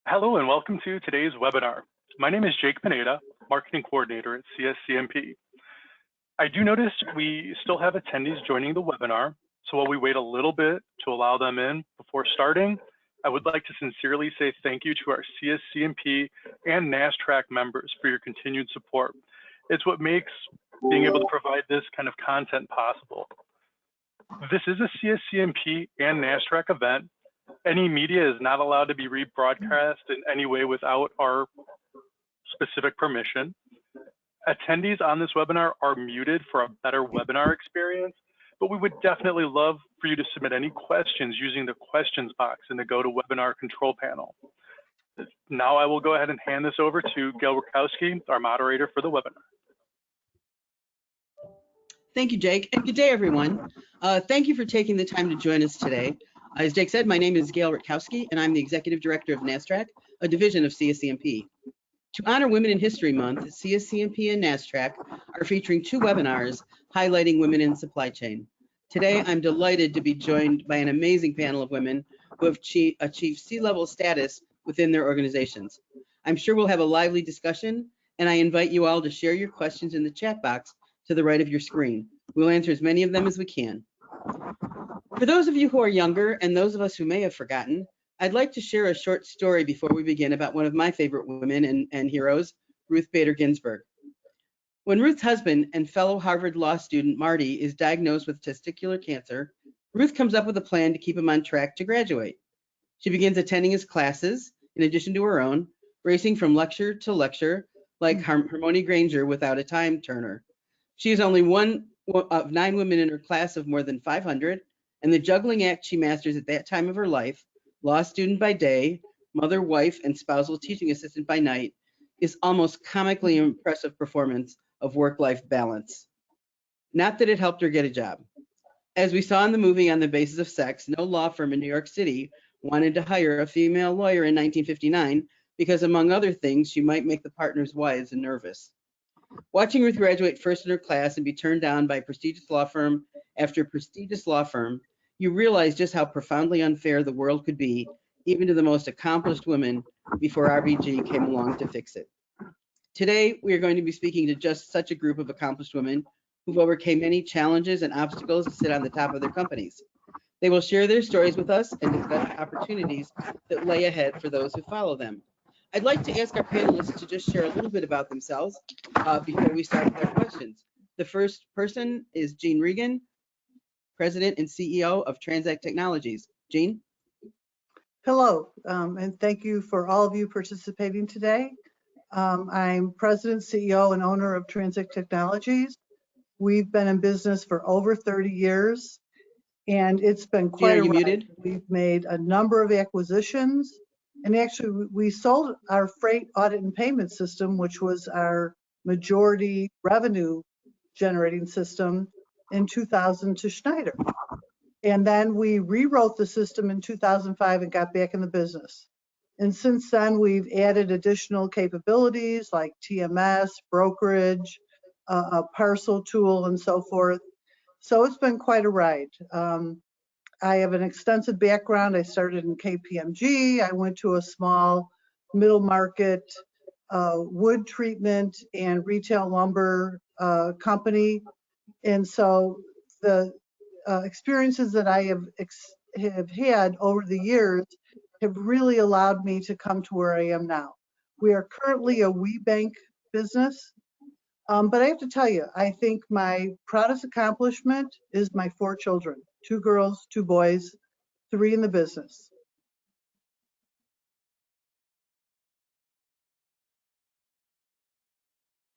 Hello and welcome to today's webinar. My name is Jake Pineda, Marketing Coordinator at CSCMP. I do notice we still have attendees joining the webinar, so while we wait a little bit to allow them in before starting, I would like to sincerely say thank you to our CSCMP and NASTRAC members for your continued support. It's what makes being able to provide this kind of content possible. This is a CSCMP and NASTRAC event. Any media is not allowed to be rebroadcast in any way without our specific permission. Attendees on this webinar are muted for a better webinar experience, but we would definitely love for you to submit any questions using the questions box in the GoToWebinar control panel. Now I will go ahead and hand this over to Gail Rakowski, our moderator for the webinar. Thank you, Jake, and good day, everyone. Thank you for taking the time to join us today. As Jake said, my name is Gail Rutkowski, and I'm the Executive Director of NASTRAC, a division of CSCMP. To honor Women in History Month, CSCMP and NASTRAC are featuring two webinars highlighting women in supply chain. Today, I'm delighted to be joined by an amazing panel of women who have achieved C-level status within their organizations. I'm sure we'll have a lively discussion, and I invite you all to share your questions in the chat box to the right of your screen. We'll answer as many of them as we can. For those of you who are younger and those of us who may have forgotten, I'd like to share a short story before we begin about one of my favorite women and heroes, Ruth Bader Ginsburg. When Ruth's husband and fellow Harvard Law student Marty is diagnosed with testicular cancer, Ruth comes up with a plan to keep him on track to graduate. She begins attending his classes, in addition to her own, racing from lecture to lecture, like Hermione Granger without a time turner. She is only one of 9 women in her class of more than 500, and the juggling act she masters at that time of her life, law student by day, mother, wife, and spousal teaching assistant by night, is almost comically impressive performance of work-life balance. Not that it helped her get a job. As we saw in the movie On the Basis of Sex, no law firm in New York City wanted to hire a female lawyer in 1959 because, among other things, she might make the partners' wives and nervous. Watching Ruth graduate first in her class and be turned down by prestigious law firm after prestigious law firm, you realize just how profoundly unfair the world could be, even to the most accomplished women, before RBG came along to fix it. Today, we are going to be speaking to just such a group of accomplished women who've overcame many challenges and obstacles to sit on the top of their companies. They will share their stories with us and discuss opportunities that lay ahead for those who follow them. I'd like to ask our panelists to just share a little bit about themselves before we start with our questions. The first person is Jean Regan, President and CEO of Transact Technologies. Jean? Hello, and thank you for all of you participating today. I'm President, CEO, and owner of Transact Technologies. We've been in business for over 30 years, and it's been quite a ride. Muted? We've made a number of acquisitions, and actually we sold our freight audit and payment system, which was our majority revenue generating system, in 2000 to Schneider. And then we rewrote the system in 2005 and got back in the business. And since then, we've added additional capabilities like TMS, brokerage, a parcel tool, and so forth. So it's been quite a ride. I have an extensive background. I started in KPMG. I went to a small middle market wood treatment and retail lumber company. And so the experiences that I have had over the years have really allowed me to come to where I am now. We are currently a WeBank business, but I have to tell you, I think my proudest accomplishment is my 4 children, 2 girls, 2 boys, 3 in the business.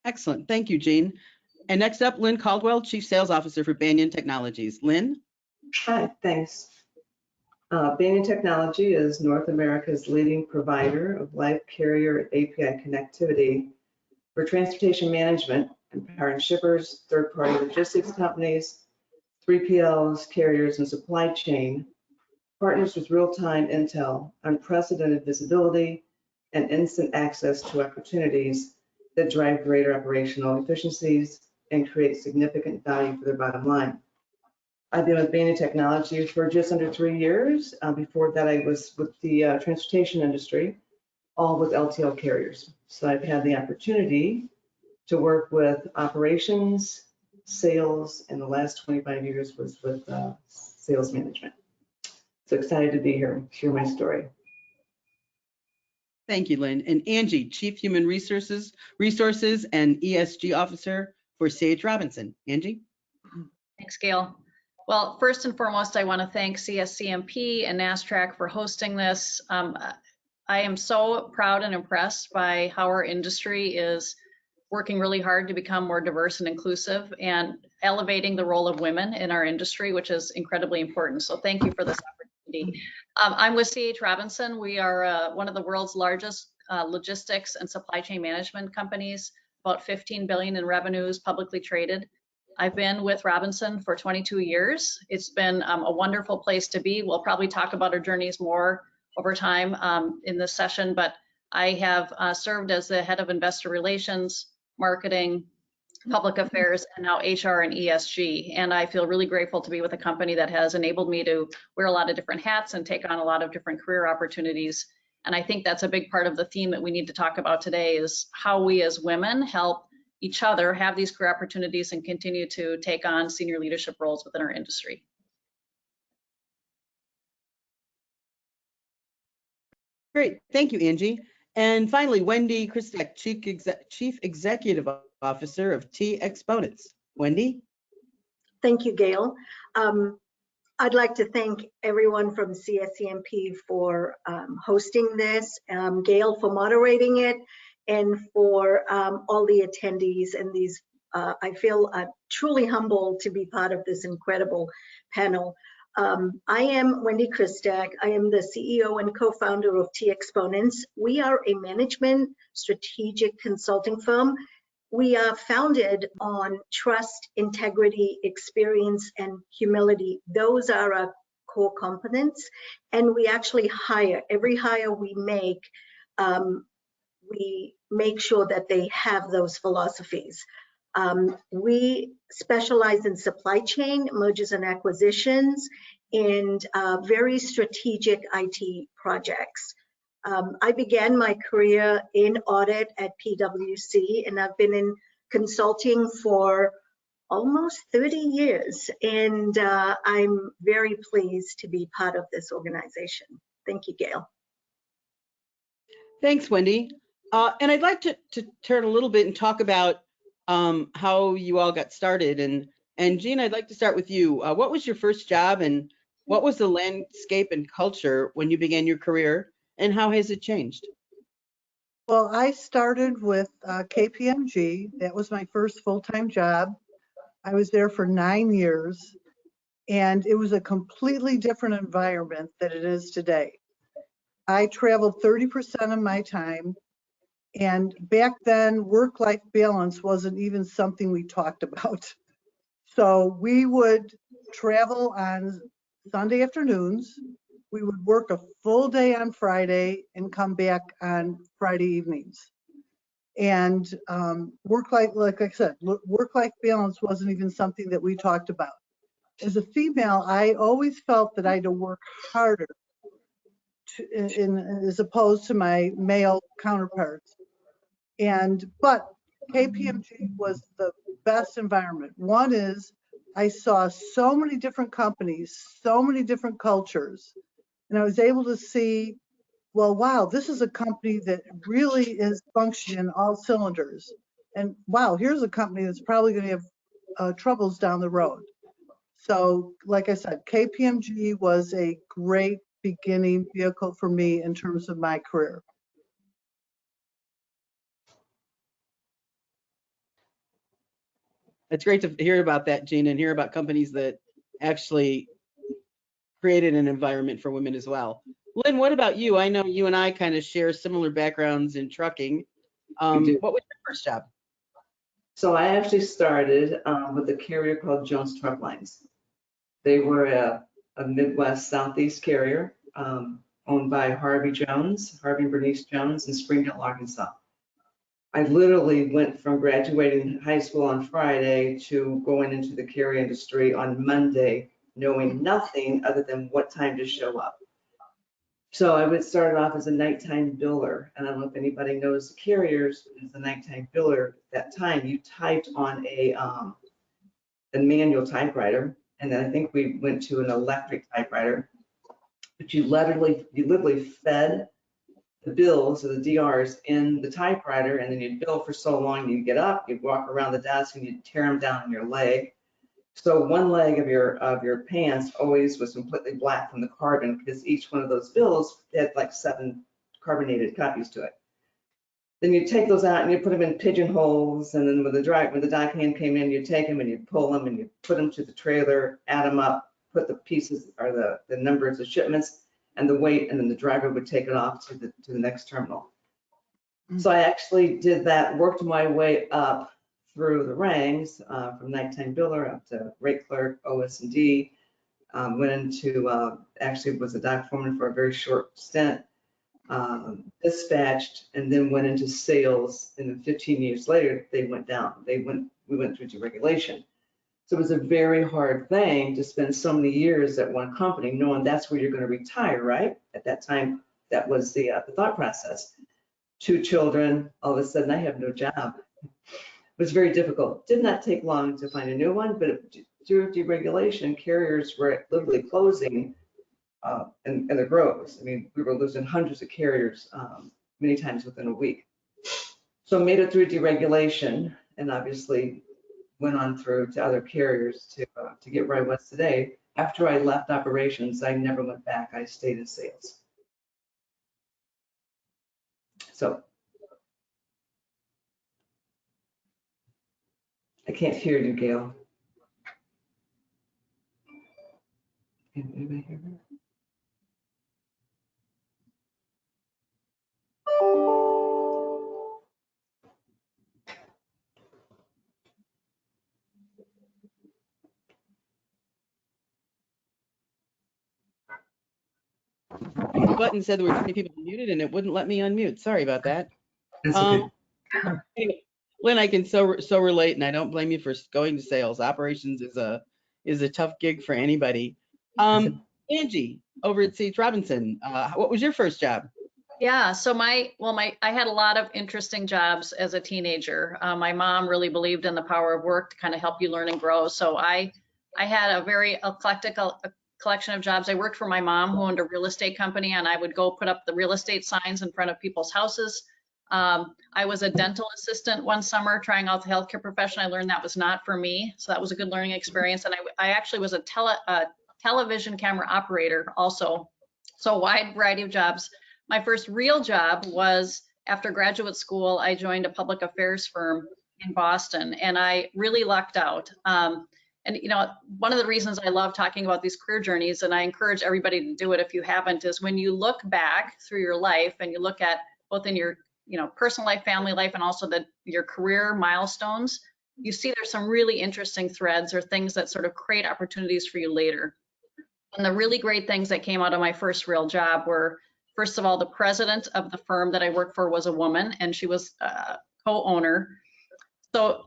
Excellent. Thank you, Jean. And next up, Lynn Caldwell, Chief Sales Officer for Banyan Technologies. Lynn? Hi, thanks. Banyan Technology is North America's leading provider of live carrier API connectivity for transportation management, empowering shippers, third-party logistics companies, 3PLs, carriers, and supply chain partners with real-time intel, unprecedented visibility, and instant access to opportunities that drive greater operational efficiencies and create significant value for their bottom line. I've been with Banyan Technology for just under 3 years. Before that, I was with the transportation industry all with LTL carriers. So I've had the opportunity to work with operations, sales, and the last 25 years was with sales management. So excited to be here and share my story. Thank you, Lynn. And Angie, Chief Human Resources and ESG Officer for C.H. Robinson. Angie? Thanks, Gail. Well, first and foremost, I want to thank CSCMP and NASTRAC for hosting this. I am so proud and impressed by how our industry is working really hard to become more diverse and inclusive and elevating the role of women in our industry, which is incredibly important. So thank you for this opportunity. I'm with C.H. Robinson. We are one of the world's largest logistics and supply chain management companies, about 15 billion in revenues, publicly traded. I've been with Robinson for 22 years. It's been a wonderful place to be. We'll probably talk about our journeys more over time in this session, but I have served as the head of investor relations, marketing, public affairs, and now HR and ESG. And I feel really grateful to be with a company that has enabled me to wear a lot of different hats and take on a lot of different career opportunities. And I think that's a big part of the theme that we need to talk about today is how we as women help each other have these career opportunities and continue to take on senior leadership roles within our industry. Great. Thank you, Angie. And finally, Wendy Christek, Chief Executive Officer of T Exponents. Wendy? Thank you, Gail. I'd like to thank everyone from CSCMP for hosting this, Gail for moderating it, and for all the attendees and these, I feel truly humbled to be part of this incredible panel. I am Wendy Christek. I am the CEO and co-founder of T Exponents. We are a management strategic consulting firm. We are founded on trust, integrity, experience, and humility. Those are our core components. And we actually hire, every hire we make sure that they have those philosophies. We specialize in supply chain, mergers and acquisitions, and very strategic IT projects. I began my career in audit at PwC, and I've been in consulting for almost 30 years. And I'm very pleased to be part of this organization. Thank you, Gail. Thanks, Wendy. And I'd like to turn a little bit and talk about how you all got started. And Jean, I'd like to start with you. What was your first job and what was the landscape and culture when you began your career and how has it changed? Well, I started with KPMG. That was my first full-time job. I was there for 9 years, and it was a completely different environment than it is today. I traveled 30% of my time, and back then, work-life balance wasn't even something we talked about. So we would travel on Sunday afternoons. We would work a full day on Friday and come back on Friday evenings. And work-life, like I said, work-life balance wasn't even something that we talked about. As a female, I always felt that I had to work harder as opposed to my male counterparts. But KPMG was the best environment. One is I saw so many different companies, so many different cultures, and I was able to see, well, wow, this is a company that really is functioning all cylinders. And wow, here's a company that's probably going to have troubles down the road. So like I said, KPMG was a great beginning vehicle for me in terms of my career. It's great to hear about that, Jean, and hear about companies that actually created an environment for women as well. Lynn, what about you? I know you and I kind of share similar backgrounds in trucking. What was your first job? So I actually started with a carrier called Jones Truck Lines. They were a Midwest Southeast carrier owned by Harvey and Bernice Jones in Springdale, Arkansas. I literally went from graduating high school on Friday to going into the carrier industry on Monday, knowing nothing other than what time to show up. So I would start off as a nighttime biller, and I don't know if anybody knows the carriers. As a nighttime biller, at that time you typed on a manual typewriter, and then I think we went to an electric typewriter. But you literally fed the bills or the DRs in the typewriter, and then you'd bill for so long. You'd get up, you'd walk around the desk, and you'd tear them down on your leg. So one leg of your pants always was completely black from the carbon, because each one of those bills had like 7 carbonated copies to it. Then you take those out and you put them in pigeonholes, and then when the deckhand came in, you take them and you pull them and you put them to the trailer, add them up, put the pieces or the numbers of shipments and the weight, and then the driver would take it off to the next terminal. So I actually did that, worked my way up through the ranks, from nighttime biller up to rate clerk, OS&D, went into, actually was a dock foreman for a very short stint, dispatched, and then went into sales. And then 15 years later, they went down. We went through deregulation. So it was a very hard thing to spend so many years at one company, knowing that's where you're going to retire, right? At that time, that was the thought process. 2 children, all of a sudden I have no job. It was very difficult. Did not take long to find a new one, but due to deregulation, carriers were literally closing in the groves. I mean, we were losing hundreds of carriers many times within a week. So made it through deregulation, and obviously went on through to other carriers to get where I was today. After I left operations, I never went back. I stayed in sales. So I can't hear you, Gail. Can anybody hear me? The button said there were 20 people muted and it wouldn't let me unmute. Sorry about that. That's okay. Anyway, Lynn, I can so relate, and I don't blame you for going to sales. Operations is a tough gig for anybody. Angie, over at C.H. Robinson, what was your first job? Yeah, so I had a lot of interesting jobs as a teenager. My mom really believed in the power of work to kind of help you learn and grow. So I had a very eclectic collection of jobs. I worked for my mom, who owned a real estate company, and I would go put up the real estate signs in front of people's houses. I was a dental assistant one summer trying out the healthcare profession. I learned that was not for me, so that was a good learning experience. And I actually was a television camera operator also, so a wide variety of jobs. My first real job was after graduate school. I joined a public affairs firm in Boston, and I really lucked out. And you know, one of the reasons I love talking about these career journeys, and I encourage everybody to do it if you haven't, is when you look back through your life and you look at both in your personal life, family life, and also your career milestones, you see there's some really interesting threads or things that sort of create opportunities for you later. And the really great things that came out of my first real job were, first of all, the president of the firm that I worked for was a woman, and she was a co-owner. So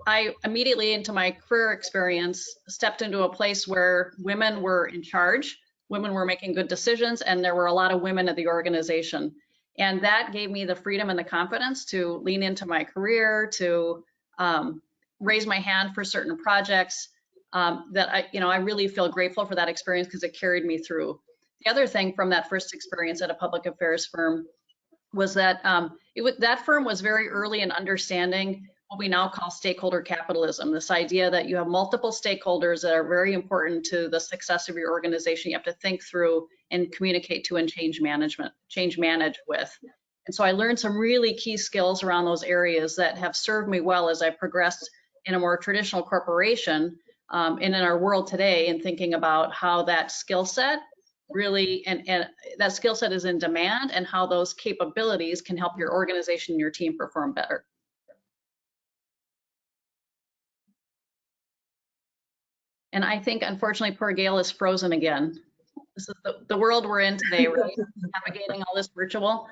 I immediately, into my career experience, stepped into a place where women were in charge, women were making good decisions, and there were a lot of women at the organization. And that gave me the freedom and the confidence to lean into my career, to raise my hand for certain projects that I really feel grateful for that experience, because it carried me through. The other thing from that first experience at a public affairs firm was that that firm was very early in understanding what we now call stakeholder capitalism, this idea that you have multiple stakeholders that are very important to the success of your organization. You have to think through and communicate to and change manage with. And so I learned some really key skills around those areas that have served me well as I progressed in a more traditional corporation and in our world today, and thinking about how that skill set really, and that skill set is in demand, and how those capabilities can help your organization and your team perform better. And I think, unfortunately, poor Gail is frozen again. This is the world we're in today, right? Navigating all this virtual.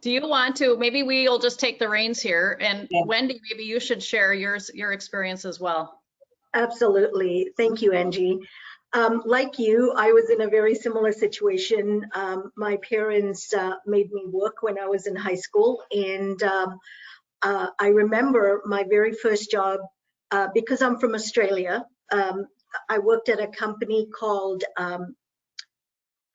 Do you want to, maybe we'll just take the reins here, and Wendy, maybe you should share your experience as well. Absolutely. Thank you, Angie. Like you, I was in a very similar situation. My parents made me work when I was in high school, and I remember my very first job, because I'm from Australia. I worked at a company called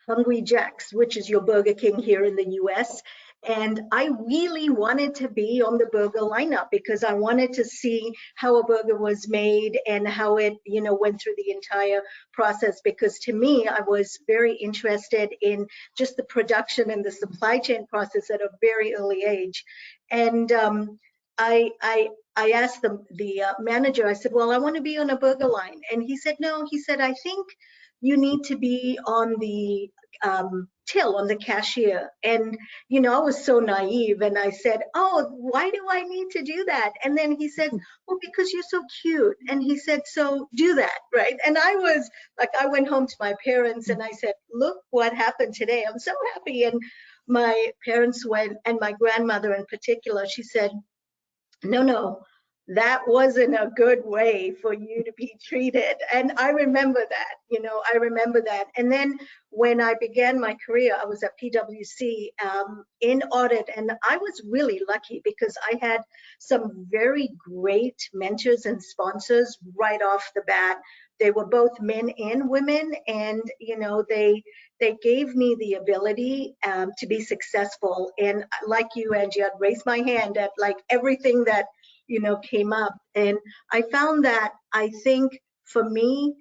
Hungry Jack's, which is your Burger King here in the US. And I really wanted to be on the burger lineup because I wanted to see how a burger was made and how it, went through the entire process. Because to me, I was very interested in just the production and the supply chain process at a very early age. And I asked the manager, I said, well, I want to be on a burger line. And he said, no, he said, I think you need to be on the till, on the cashier. And, I was so naive and I said, oh, why do I need to do that? And then he said, well, because you're so cute. And he said, so do that, right? And I was like, I went home to my parents and I said, look what happened today. I'm so happy. And my parents went, and my grandmother in particular, she said, no, that wasn't a good way for you to be treated. And I remember that, I remember that. And then when I began my career, I was at PwC in audit, and I was really lucky because I had some very great mentors and sponsors right off the bat. They were both men and women, and, they gave me the ability to be successful. And like you, Angie, I'd raise my hand at like everything that, came up. And I found that I think for me,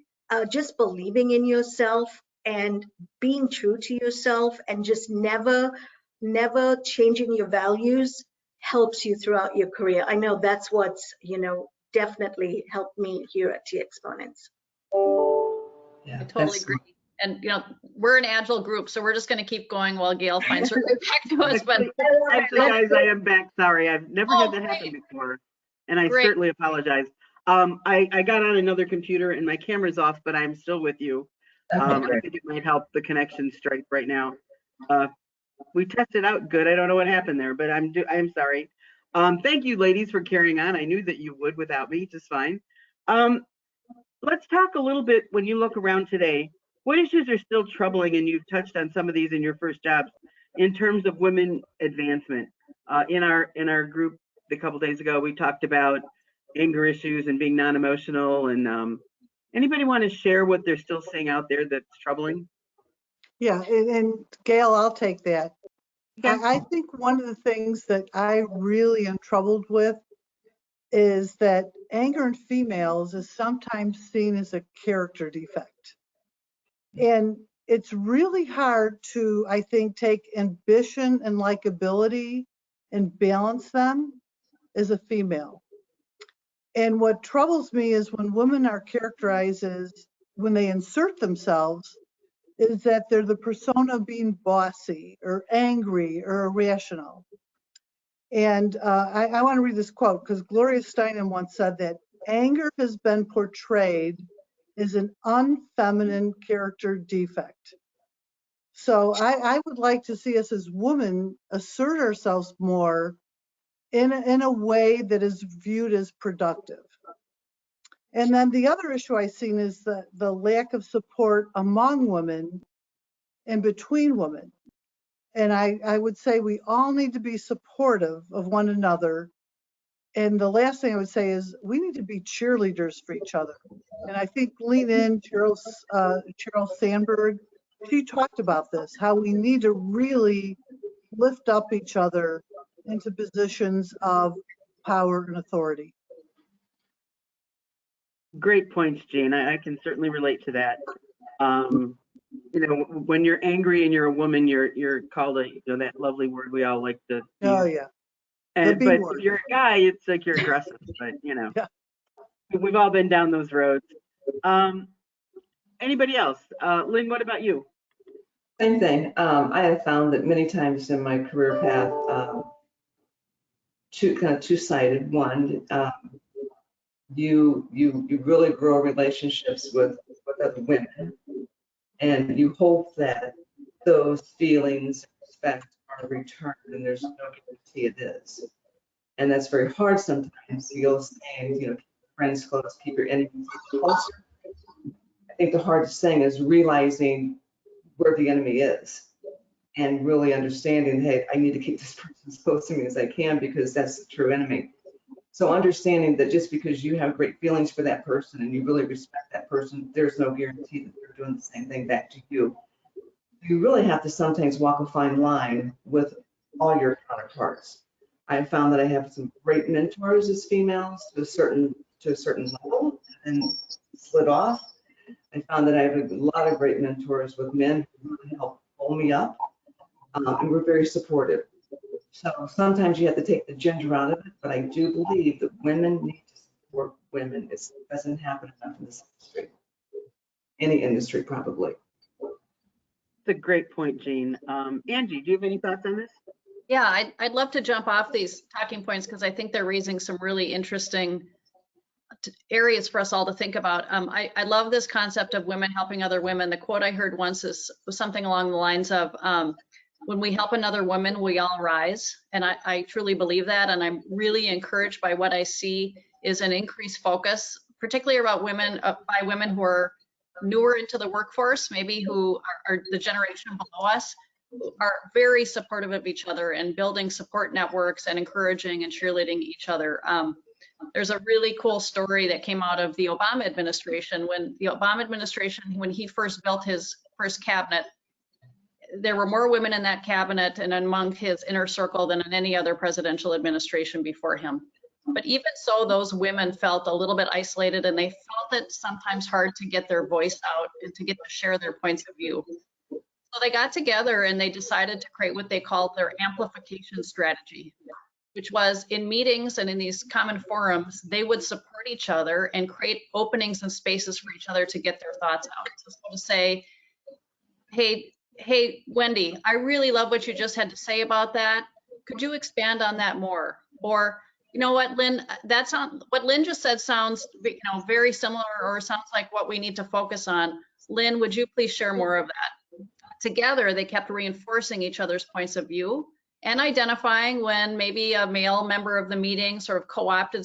just believing in yourself and being true to yourself and just never changing your values helps you throughout your career. I know that's what's, definitely helped me here at T Exponents. Yeah, I totally agree. And, we're an agile group, so we're just going to keep going while Gail finds her way back to us. But Actually, guys, I am back. Sorry, I've never had that happen before, and I certainly apologize. I got on another computer and my camera's off, but I'm still with you. I think it might help the connection straight right now. We tested out good. I don't know what happened there, but I'm sorry. Thank you, ladies, for carrying on. I knew that you would without me, just fine. Let's talk a little bit, when you look around today, what issues are still troubling, and you've touched on some of these in your first jobs, in terms of women advancement? In our group a couple days ago, we talked about anger issues and being non-emotional, and anybody want to share what they're still seeing out there that's troubling? Yeah, and Gail, I'll take that. Okay. I think one of the things that I really am troubled with is that anger in females is sometimes seen as a character defect. And it's really hard to, I think, take ambition and likability and balance them as a female. And what troubles me is when women are characterized as, when they insert themselves, is that they're the persona of being bossy or angry or irrational. And I want to read this quote because Gloria Steinem once said that anger has been portrayed as an unfeminine character defect. So I would like to see us as women assert ourselves more in a way that is viewed as productive. And then the other issue I've seen is the lack of support among women and between women. And I would say we all need to be supportive of one another. And the last thing I would say is we need to be cheerleaders for each other. And I think Lean In, Sheryl Sandberg, she talked about this, how we need to really lift up each other into positions of power and authority. Great points, Jane. I can certainly relate to that. When you're angry and you're a woman, you're called that lovely word we all like to use. Oh yeah. But if you're a guy, it's like you're aggressive. But yeah. We've all been down those roads. Anybody else? Lynn, what about you? Same thing. I have found that many times in my career path, two-sided. One, you really grow relationships with other women, and you hope that those feelings and respect are returned, and there's no guarantee it is. And that's very hard sometimes. You'll say, keep your friends close, keep your enemies closer. I think the hardest thing is realizing where the enemy is and really understanding, hey, I need to keep this person as close to me as I can because that's the true enemy. So understanding that just because you have great feelings for that person and you really respect that person, there's no guarantee that they're doing the same thing back to you. You really have to sometimes walk a fine line with all your counterparts. I have found that I have some great mentors as females to a certain level and slid off. I found that I have a lot of great mentors with men who really help pull me up, and we're very supportive. So sometimes you have to take the gender out of it, but I do believe that women need to support women. It doesn't happen enough in this industry, any industry probably. That's a great point, Jean. Angie, do you have any thoughts on this? Yeah, I'd love to jump off these talking points because I think they're raising some really interesting areas for us all to think about. I love this concept of women helping other women. The quote I heard once was something along the lines of, when we help another woman, we all rise. And I truly believe that. And I'm really encouraged by what I see is an increased focus, particularly about women, by women who are newer into the workforce, maybe who are the generation below us, who are very supportive of each other and building support networks and encouraging and cheerleading each other. There's a really cool story that came out of the Obama administration. When the Obama administration, when he first built his first cabinet, there were more women in that cabinet and among his inner circle than in any other presidential administration before him. But even so, those women felt a little bit isolated and they felt it sometimes hard to get their voice out and to get to share their points of view. So they got together and they decided to create what they called their amplification strategy, which was in meetings and in these common forums, they would support each other and create openings and spaces for each other to get their thoughts out. So to say, hey, Wendy, I really love what you just had to say about that. Could you expand on that more? Or, you know what, Lynn, what Lynn just said sounds, very similar or sounds like what we need to focus on. Lynn, would you please share more of that? Together, they kept reinforcing each other's points of view and identifying when maybe a male member of the meeting sort of co-opted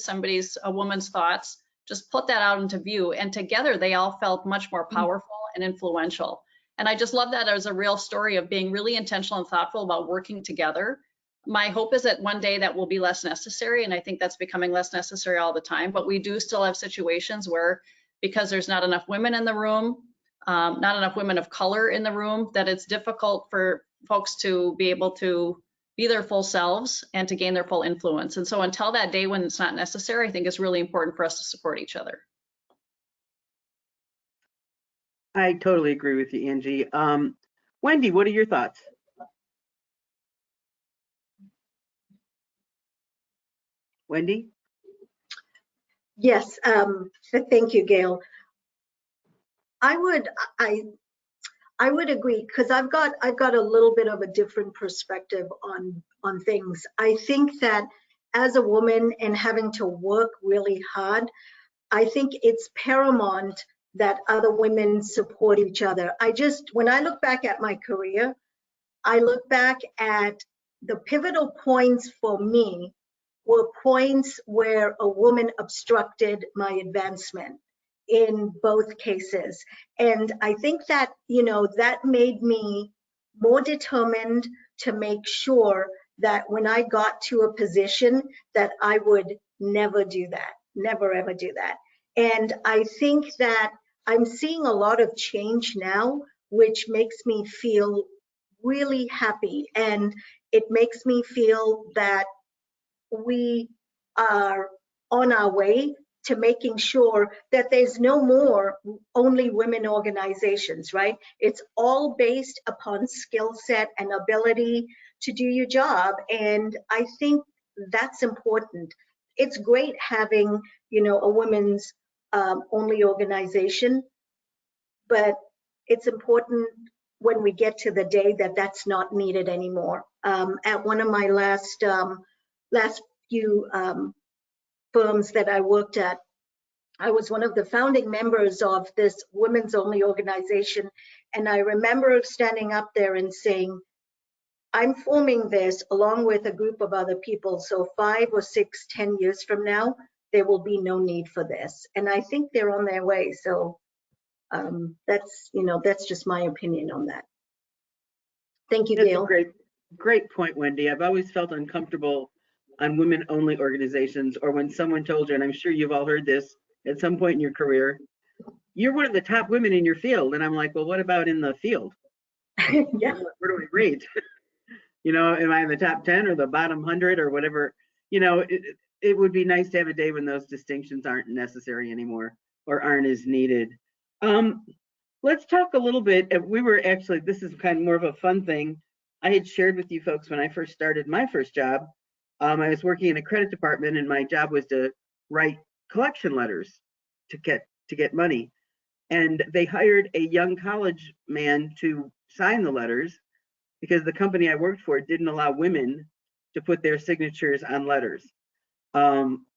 a woman's thoughts, just put that out into view. And together, they all felt much more powerful and influential. And I just love that as a real story of being really intentional and thoughtful about working together. My hope is that one day that will be less necessary, and I think that's becoming less necessary all the time, but we do still have situations where, because there's not enough women in the room, not enough women of color in the room, that it's difficult for folks to be able to be their full selves and to gain their full influence. And so until that day when it's not necessary, I think it's really important for us to support each other. I totally agree with you, Angie. Wendy, what are your thoughts? Wendy? Yes, thank you, Gail. I would agree because I've got a little bit of a different perspective on things. I think that as a woman and having to work really hard, I think it's paramount that other women support each other. When I look back at my career, I look back at the pivotal points for me were points where a woman obstructed my advancement in both cases. And I think that, that made me more determined to make sure that when I got to a position that I would never do that, never ever do that. And I think that I'm seeing a lot of change now, which makes me feel really happy. And it makes me feel that we are on our way to making sure that there's no more only women organizations, right? It's all based upon skill set and ability to do your job. And I think that's important. It's great having, a women's only organization, but it's important when we get to the day that that's not needed anymore. At one of my last few firms that I worked at, I was one of the founding members of this women's only organization. And I remember standing up there and saying, I'm forming this along with a group of other people. So 5 or 6, 10 years from now, there will be no need for this. And I think they're on their way. So That's just my opinion on that. Thank you, That's Gail. a great point, Wendy. I've always felt uncomfortable on women-only organizations, or when someone told you, and I'm sure you've all heard this at some point in your career, you're one of the top women in your field. And I'm like, well, what about in the field? Yeah. Where do we rate? Am I in the top 10 or the bottom 100 or whatever? It would be nice to have a day when those distinctions aren't necessary anymore or aren't as needed. Let's talk a little bit. This is kind of more of a fun thing. I had shared with you folks when I first started my first job. I was working in a credit department, and my job was to write collection letters to get money. And they hired a young college man to sign the letters because the company I worked for didn't allow women to put their signatures on letters.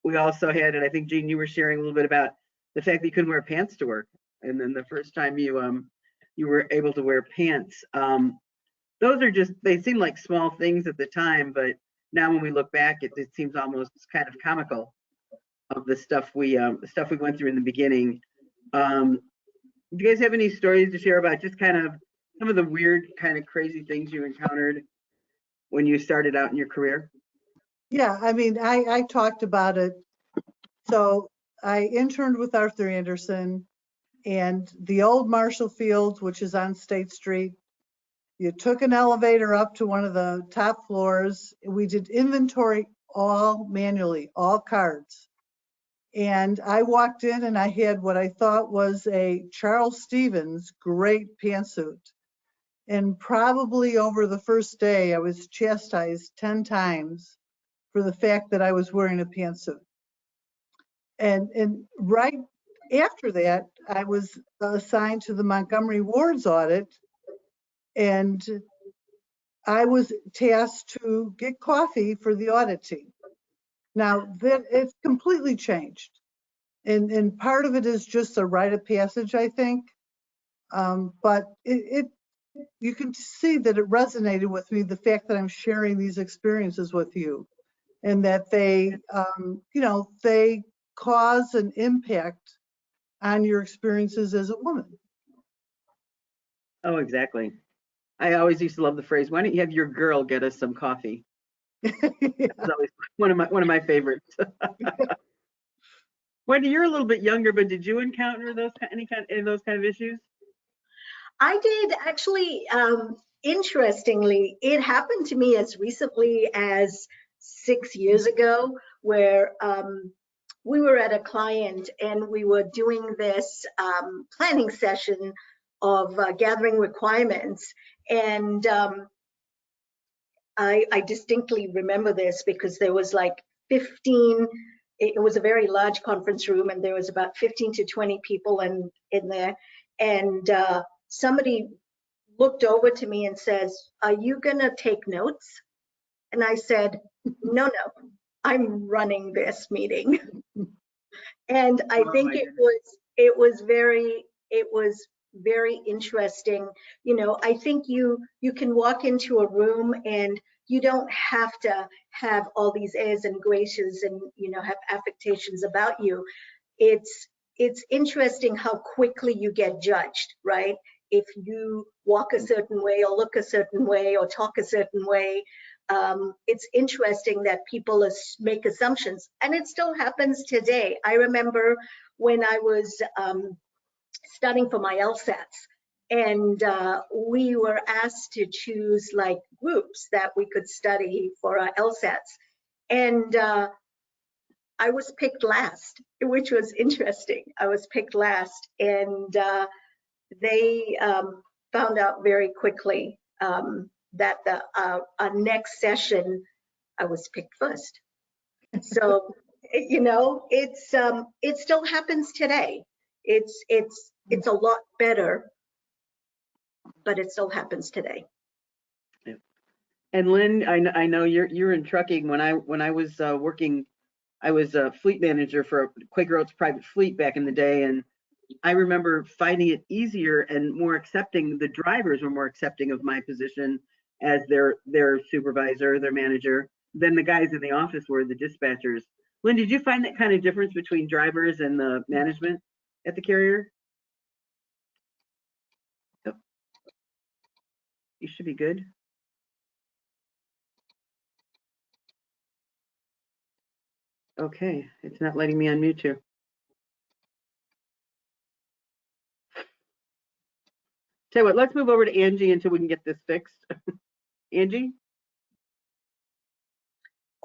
We also had, and I think Jean, you were sharing a little bit about the fact that you couldn't wear pants to work. And then the first time you were able to wear pants. Those are they seem like small things at the time, but now when we look back, it seems almost kind of comical of the stuff we went through in the beginning. Do you guys have any stories to share about just kind of some of the weird, kind of crazy things you encountered when you started out in your career? Yeah, I mean, I talked about it. So I interned with Arthur Andersen, and the old Marshall Field, which is on State Street. You took an elevator up to one of the top floors. We did inventory all manually, all cards. And I walked in and I had what I thought was a Charles Stevens great pantsuit. And probably over the first day, I was chastised 10 times for the fact that I was wearing a pantsuit. And right after that, I was assigned to the Montgomery Wards audit, and I was tasked to get coffee for the audit team. Now, it's completely changed. And part of it is just a rite of passage, I think. But you can see that it resonated with me, the fact that I'm sharing these experiences with you, and that they cause an impact on your experiences as a woman. Oh, exactly. I always used to love the phrase, "Why don't you have your girl get us some coffee?" Yeah. That's always one of my favorites. Wendy, you're a little bit younger, but did you encounter any kind of issues? I did actually. Interestingly, it happened to me as recently as 6 years ago, where we were at a client and we were doing this planning session of gathering requirements. And I distinctly remember this because there was like 15, it was a very large conference room, and there was about 15 to 20 people in there. And somebody looked over to me and says, "Are you gonna take notes?" And I said, no, I'm running this meeting. And I think it was very interesting. I think you can walk into a room and you don't have to have all these airs and graces and have affectations about you. It's interesting how quickly you get judged, right? If you walk a certain way or look a certain way or talk a certain way. It's interesting that people make assumptions, and it still happens today. I remember when I was studying for my LSATs, and we were asked to choose like groups that we could study for our LSATs. And I was picked last, which was interesting. I was picked last, and they found out very quickly that the next session I was picked first. So it still happens today. It's a lot better, but it still happens today. Yeah. And Lynn, I know you're in trucking. When I was working, I was a fleet manager for Quaker Oats private fleet back in the day, and I remember finding it easier and more accepting. The drivers were more accepting of my position as their supervisor, their manager, than the guys in the office were, the dispatchers. Lynn, did you find that kind of difference between drivers and the management at the carrier? You should be good. Okay, it's not letting me unmute you. Tell you what, let's move over to Angie until we can get this fixed. Angie?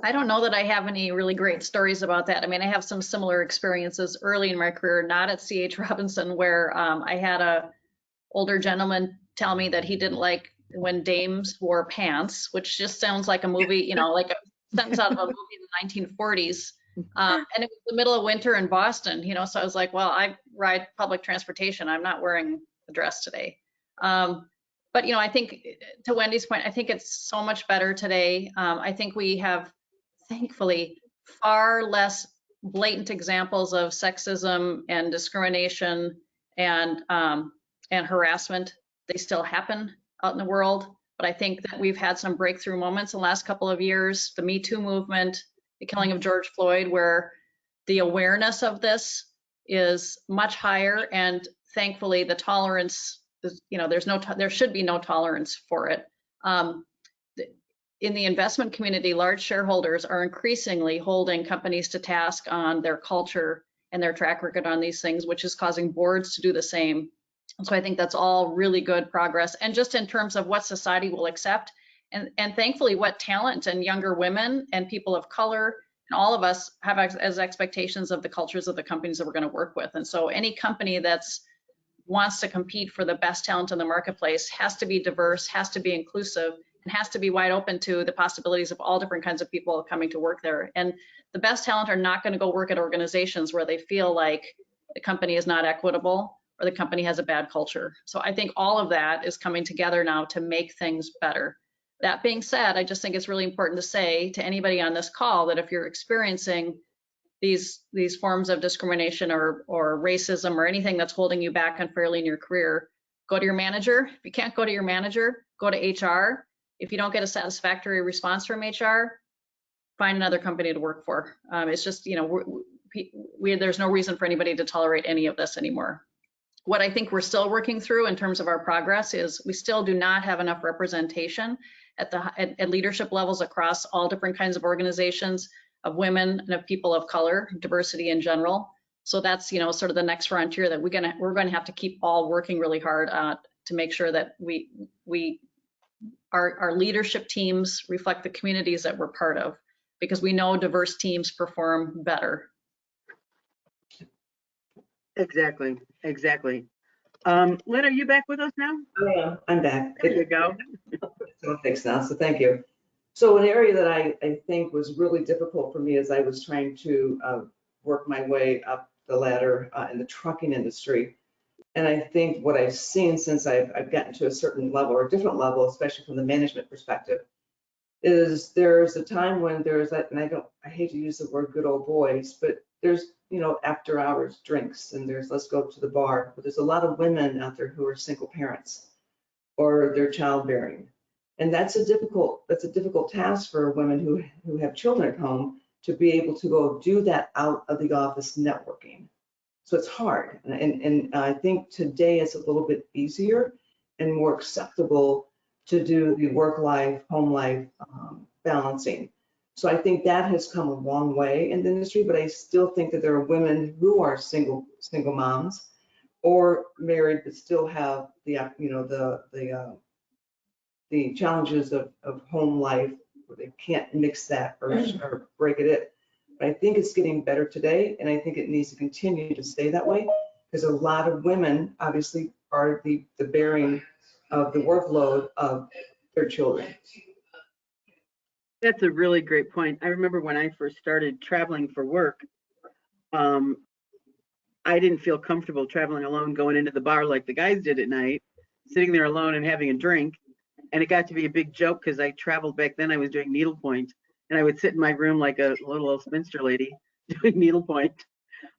I don't know that I have any really great stories about that. I mean, I have some similar experiences early in my career, not at C.H. Robinson, where I had a older gentleman tell me that he didn't like when dames wore pants, which just sounds like a movie, you know, like a sentence out of a movie in the 1940s. And it was the middle of winter in Boston, you know, so I was like, well, I ride public transportation. I'm not wearing a dress today. But, you know, I think to Wendy's point, I think it's so much better today. I think we have, thankfully, far less blatant examples of sexism and discrimination and harassment. They still happen out in the world, but I think that we've had some breakthrough moments in the last couple of years. The Me Too movement, the killing of George Floyd, where the awareness of this is much higher, and thankfully the tolerance is, you know, there should be no tolerance for it. In the investment community, large shareholders are increasingly holding companies to task on their culture and their track record on these things, which is causing boards to do the same. And so I think that's all really good progress. And just in terms of what society will accept, and thankfully what talent and younger women and people of color and all of us have as expectations of the cultures of the companies that we're going to work with. And so any company that's wants to compete for the best talent in the marketplace has to be diverse, has to be inclusive, and has to be wide open to the possibilities of all different kinds of people coming to work there. And the best talent are not going to go work at organizations where they feel like the company is not equitable or the company has a bad culture. So I think all of that is coming together now to make things better. That being said, I just think it's really important to say to anybody on this call that if you're experiencing these forms of discrimination or racism or anything that's holding you back unfairly in your career, go to your manager. If you can't go to your manager, go to HR. If you don't get a satisfactory response from HR, find another company to work for. It's just, you know, there's no reason for anybody to tolerate any of this anymore. What I think we're still working through in terms of our progress is we still do not have enough representation at leadership levels across all different kinds of organizations, of women and of people of color, diversity in general. So that's, you know, sort of the next frontier that we're going to have to keep all working really hard to make sure that our leadership teams reflect the communities that we're part of, because we know diverse teams perform better. Exactly. Lynn, are you back with us now? I am. I'm back. There you go. So fixed now, so thank you. So an area that I think was really difficult for me as I was trying to work my way up the ladder in the trucking industry. And I think what I've seen since I've gotten to a certain level or a different level, especially from the management perspective, is there's a time when there's that, and I hate to use the word good old boys, but there's, you know, after hours drinks and there's let's go to the bar. But there's a lot of women out there who are single parents or they're childbearing. And that's a difficult task for women who have children at home to be able to go do that out of the office networking. So it's hard. And I think today it's a little bit easier and more acceptable to do the work life, home life balancing. So I think that has come a long way in the industry, but I still think that there are women who are single moms or married but still have the, you know, the challenges of home life where they can't mix that or break it. But I think it's getting better today, and I think it needs to continue to stay that way because a lot of women obviously are the bearing of the workload of their children. That's a really great point. I remember when I first started traveling for work, I didn't feel comfortable traveling alone, going into the bar like the guys did at night, sitting there alone and having a drink. And it got to be a big joke because I traveled back then, I was doing needlepoint, and I would sit in my room like a little old spinster lady doing needlepoint.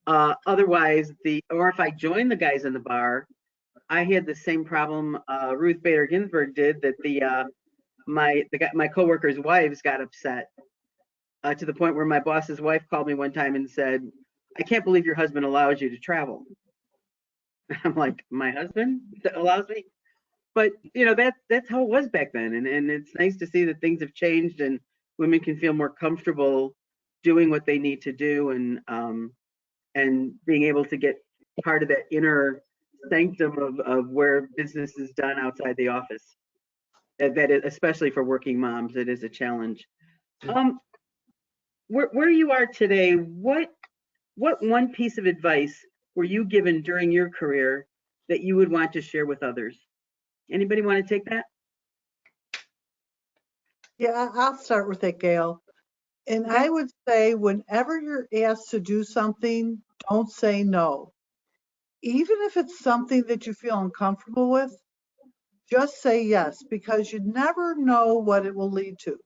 Otherwise, or if I joined the guys in the bar, I had the same problem Ruth Bader Ginsburg did, that my coworkers' wives got upset to the point where my boss's wife called me one time and said, "I can't believe your husband allows you to travel." I'm like, my husband allows me? but you know, that's how it was back then. And it's nice to see that things have changed and women can feel more comfortable doing what they need to do, and being able to get part of that inner sanctum of where business is done outside the office. That is, especially for working moms, it is a challenge. Where you are today, what one piece of advice were you given during your career that you would want to share with others? Anybody want to take that? Yeah, I'll start with it, Gail. And I would say whenever you're asked to do something, don't say no. Even if it's something that you feel uncomfortable with, just say yes, because you never know what it will lead to.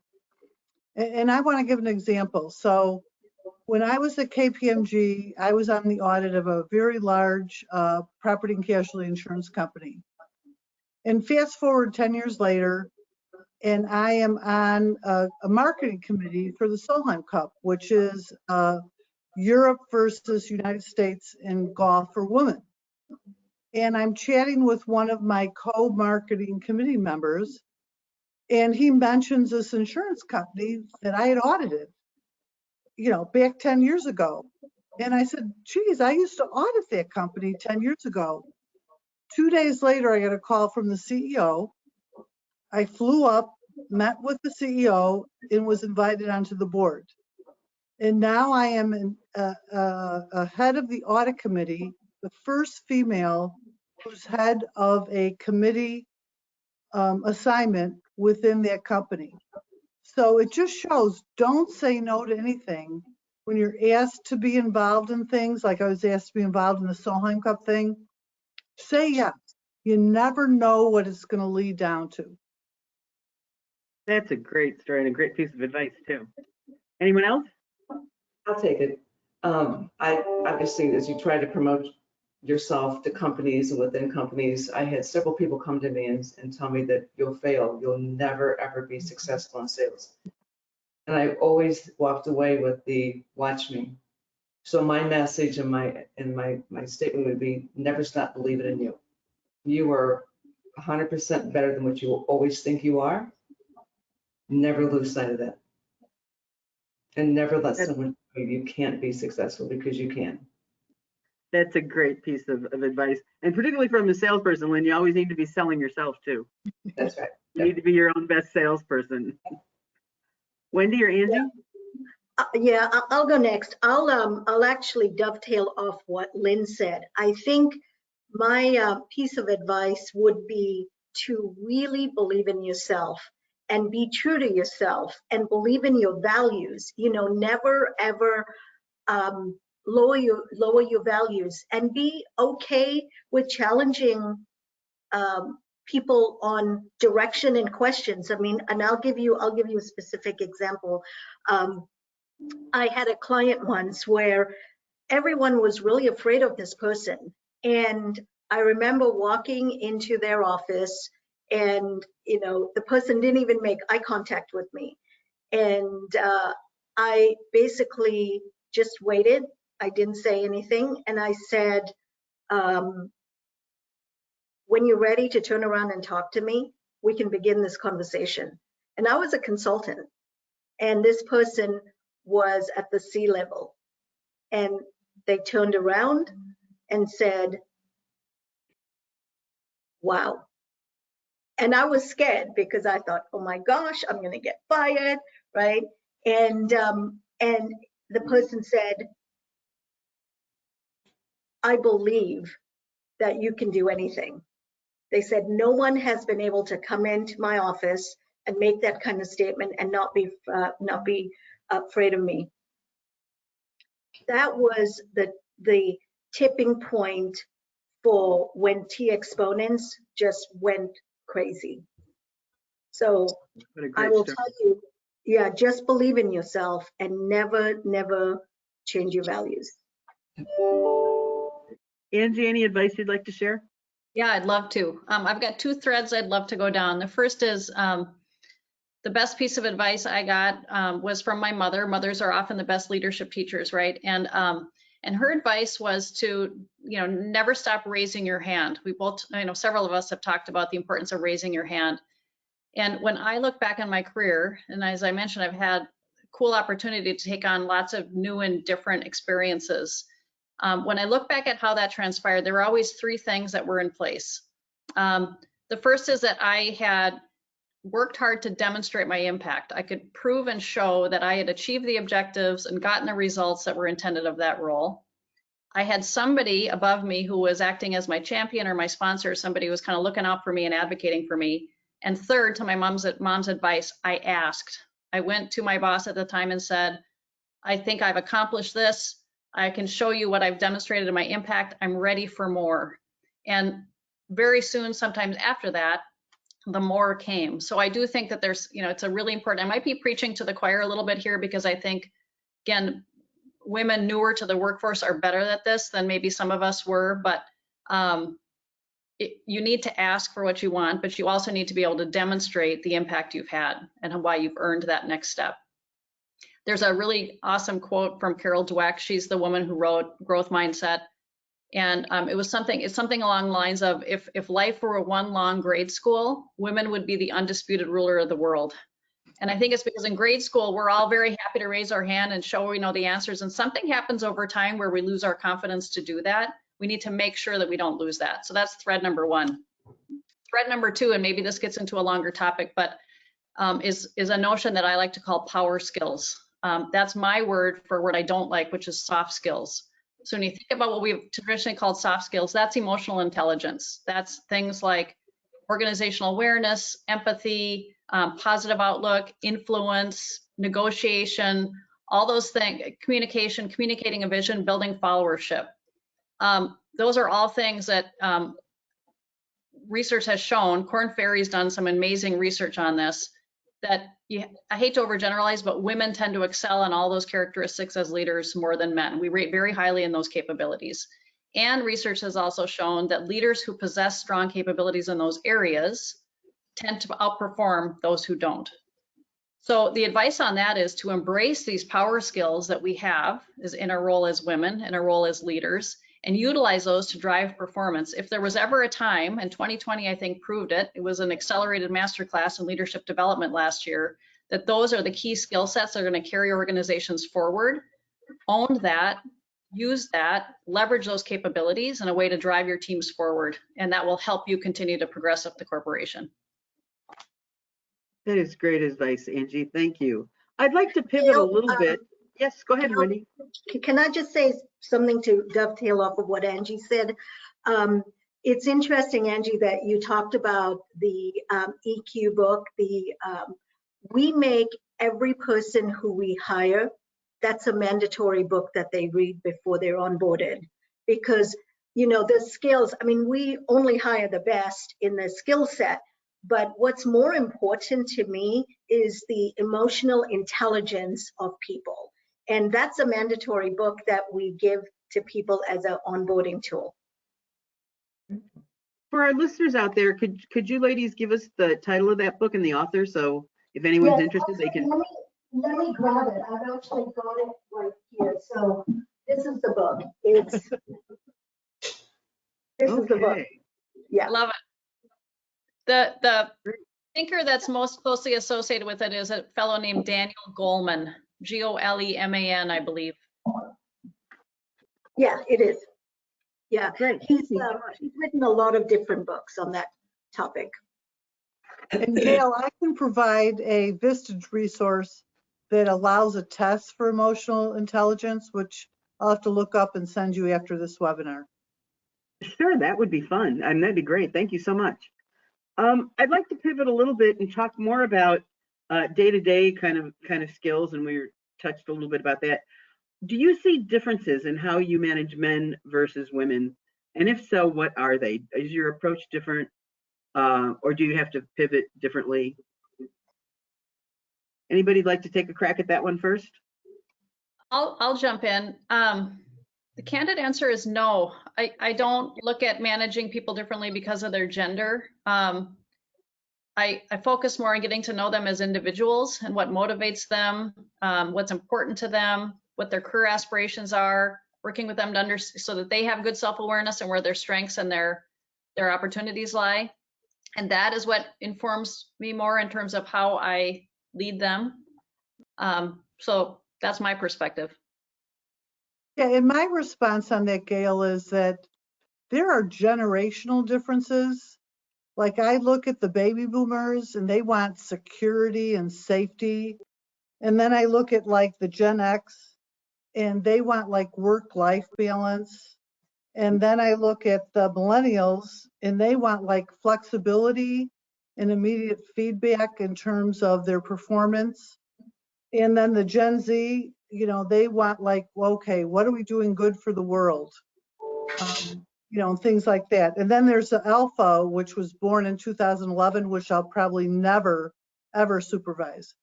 And I want to give an example. So when I was at KPMG, I was on the audit of a very large property and casualty insurance company. And fast forward 10 years later, and I am on a marketing committee for the Solheim Cup, which is Europe versus United States in golf for women. And I'm chatting with one of my co-marketing committee members, and he mentions this insurance company that I had audited, you know, back 10 years ago. And I said, geez, I used to audit that company 10 years ago. 2 days later, I got a call from the CEO. I flew up, met with the CEO, and was invited onto the board. And now I am a head of the audit committee, the first female who's head of a committee assignment within that company. So it just shows, don't say no to anything. When you're asked to be involved in things, like I was asked to be involved in the Solheim Cup thing, say yes. You never know what it's going to lead down to. That's a great story and a great piece of advice too. Anyone else? I'll take it. I obviously, as you try to promote yourself to companies and within companies, I had several people come to me and tell me that you'll fail. You'll never, ever be successful in sales. And I always walked away with the watch me. So my message and my statement would be, never stop believing in you. You are 100% better than what you always think you are. Never lose sight of that. And never let someone tell you can't be successful, because you can. That's a great piece of advice. And particularly from a salesperson, Lynn, you always need to be selling yourself too. That's right. You need to be your own best salesperson. Wendy or Angie? Yeah, I'll go next. I'll actually dovetail off what Lynn said. I think my piece of advice would be to really believe in yourself and be true to yourself and believe in your values. You know, never ever lower your values, and be okay with challenging people on direction and questions. I mean, and I'll give you a specific example. I had a client once where everyone was really afraid of this person. And I remember walking into their office, and, you know, the person didn't even make eye contact with me. And I basically just waited. I didn't say anything. And I said, when you're ready to turn around and talk to me, we can begin this conversation. And I was a consultant, and this person was at the C-level. And they turned around and said, wow. And I was scared, because I thought, oh my gosh, I'm going to get fired, right? And the person said, I believe that you can do anything. They said, no one has been able to come into my office and make that kind of statement and not be afraid of me. That was the tipping point for when T exponents just went crazy. So I will tell you, yeah, just believe in yourself and never change your values. Angie, any advice you'd like to share? Yeah, I'd love to. I've got two threads I'd love to go down. The first is the best piece of advice I got was from my mother. Mothers are often the best leadership teachers, right? And And her advice was to, never stop raising your hand. We both, several of us have talked about the importance of raising your hand. And when I look back on my career, and as I mentioned, I've had cool opportunity to take on lots of new and different experiences. When I look back at how that transpired, there were always three things that were in place. The first is that I had worked hard to demonstrate my impact. I could prove and show that I had achieved the objectives and gotten the results that were intended of that role. I had somebody above me who was acting as my champion or my sponsor, somebody who was kind of looking out for me and advocating for me. And third, to my mom's advice, I asked. I went to my boss at the time and said, I think I've accomplished this. I can show you what I've demonstrated in my impact. I'm ready for more. And very soon, sometimes after that, the more came. So I do think that there's, it's a really important, I might be preaching to the choir a little bit here because I think, again, women newer to the workforce are better at this than maybe some of us were, but you need to ask for what you want, but you also need to be able to demonstrate the impact you've had and why you've earned that next step. There's a really awesome quote from Carol Dweck. She's the woman who wrote Growth Mindset. And it's something along the lines of, if life were one long grade school, women would be the undisputed ruler of the world. And I think it's because in grade school, we're all very happy to raise our hand and show we know the answers. And something happens over time where we lose our confidence to do that. We need to make sure that we don't lose that. So that's thread number one. Thread number two, and maybe this gets into a longer topic, but is a notion that I like to call power skills. That's my word for what I don't like, which is soft skills. So when you think about what we've traditionally called soft skills, that's emotional intelligence. That's things like organizational awareness, empathy, positive outlook, influence, negotiation, all those things, communication, communicating a vision, building followership. Those are all things that research has shown. Korn Ferry's done some amazing research on this, that I hate to overgeneralize, but women tend to excel in all those characteristics as leaders more than men. We rate very highly in those capabilities. And research has also shown that leaders who possess strong capabilities in those areas tend to outperform those who don't. So the advice on that is to embrace these power skills that we have is in our role as women, in our role as leaders, and utilize those to drive performance. If there was ever a time, and 2020 I think proved it, it was an accelerated masterclass in leadership development last year, that those are the key skill sets that are going to carry organizations forward. Own that, use that, leverage those capabilities in a way to drive your teams forward, and that will help you continue to progress up the corporation. That is great advice, Angie. Thank you. I'd like to pivot a little bit. Yes, go ahead, Wendy. Can I just say something to dovetail off of what Angie said? It's interesting, Angie, that you talked about the EQ book. We make every person who we hire, that's a mandatory book that they read before they're onboarded. Because, the skills, we only hire the best in the skill set. But what's more important to me is the emotional intelligence of people. And that's a mandatory book that we give to people as an onboarding tool. For our listeners out there, could you ladies give us the title of that book and the author, so if anyone's interested, they can. Let me grab it. I've actually got it right here. So this is the book. This is the book. Yeah. Love it. The thinker that's most closely associated with it is a fellow named Daniel Goleman, Goleman, I believe. Yeah, it is. Yeah, Great. he's written a lot of different books on that topic. And Gail, I can provide a Vistage resource that allows a test for emotional intelligence, which I'll have to look up and send you after this webinar. Sure, that would be fun. And that'd be great. Thank you so much. I'd like to pivot a little bit and talk more about day-to-day kind of skills, and we touched a little bit about that. Do you see differences in how you manage men versus women? And if so, what are they? Is your approach different, or do you have to pivot differently? Anybody like to take a crack at that one first? I'll jump in. The candid answer is no. I don't look at managing people differently because of their gender. I focus more on getting to know them as individuals and what motivates them, what's important to them, what their career aspirations are, working with them to so that they have good self-awareness and where their strengths and their opportunities lie. And that is what informs me more in terms of how I lead them. So that's my perspective. Yeah, and my response on that, Gail, is that there are generational differences. Like I look at the baby boomers and they want security and safety. And then I look at like the Gen X and they want like work-life balance. And then I look at the millennials and they want like flexibility and immediate feedback in terms of their performance. And then the Gen Z, you know, they want like, well, okay, what are we doing good for the world? You know, things like that. And then there's the Alpha, which was born in 2011, which I'll probably never, ever supervise.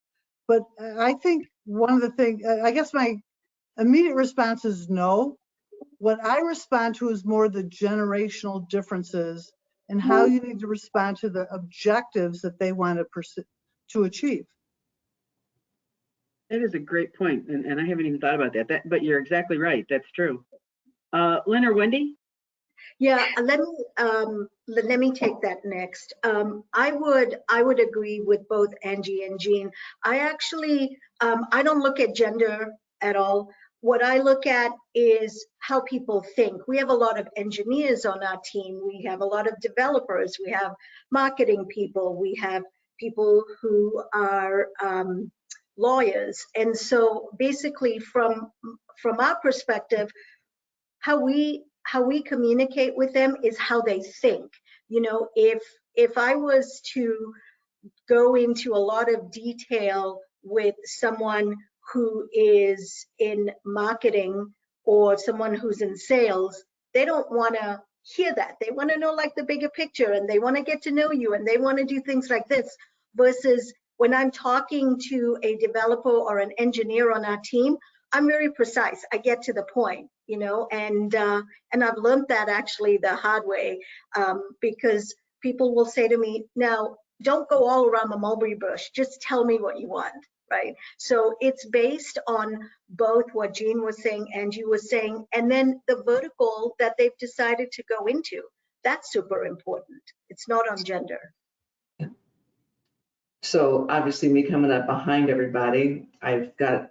But I think one of the things, I guess my immediate response is no. What I respond to is more the generational differences and how you need to respond to the objectives that they want to achieve. That is a great point, and I haven't even thought about that. But you're exactly right. That's true. Lynn or Wendy? Yeah, let me take that next. I would agree with both Angie and Jean. I actually I don't look at gender at all. What I look at is how people think. We have a lot of engineers on our team. We have a lot of developers. We have marketing people. We have people who are lawyers. And so basically from our perspective, how we communicate with them is how they think. You know, if I was to go into a lot of detail with someone who is in marketing or someone who's in sales, they don't want to hear that. They want to know like the bigger picture, and they want to get to know you, and they want to do things like this. Versus when I'm talking to a developer or an engineer on our team, I'm very precise. I get to the point, you know, and I've learned that actually the hard way, because people will say to me, now, don't go all around the mulberry bush, just tell me what you want, right? So it's based on both what Jean was saying, Angie was saying, and then the vertical that they've decided to go into. That's super important. It's not on gender. So obviously me coming up behind everybody, I've got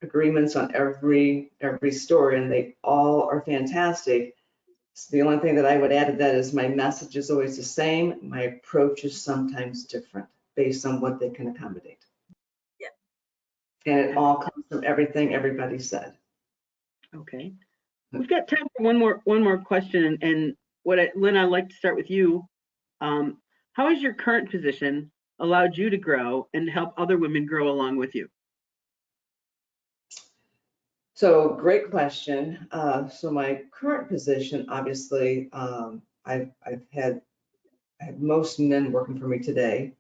agreements on every story, and they all are fantastic. So the only thing that I would add to that is my message is always the same. My approach is sometimes different based on what they can accommodate. Yeah. And it all comes from everything everybody said. Okay. We've got time for one more question. And Lynn, I'd like to start with you. How has your current position allowed you to grow and help other women grow along with you? So great question. So my current position, obviously, I've had most men working for me today,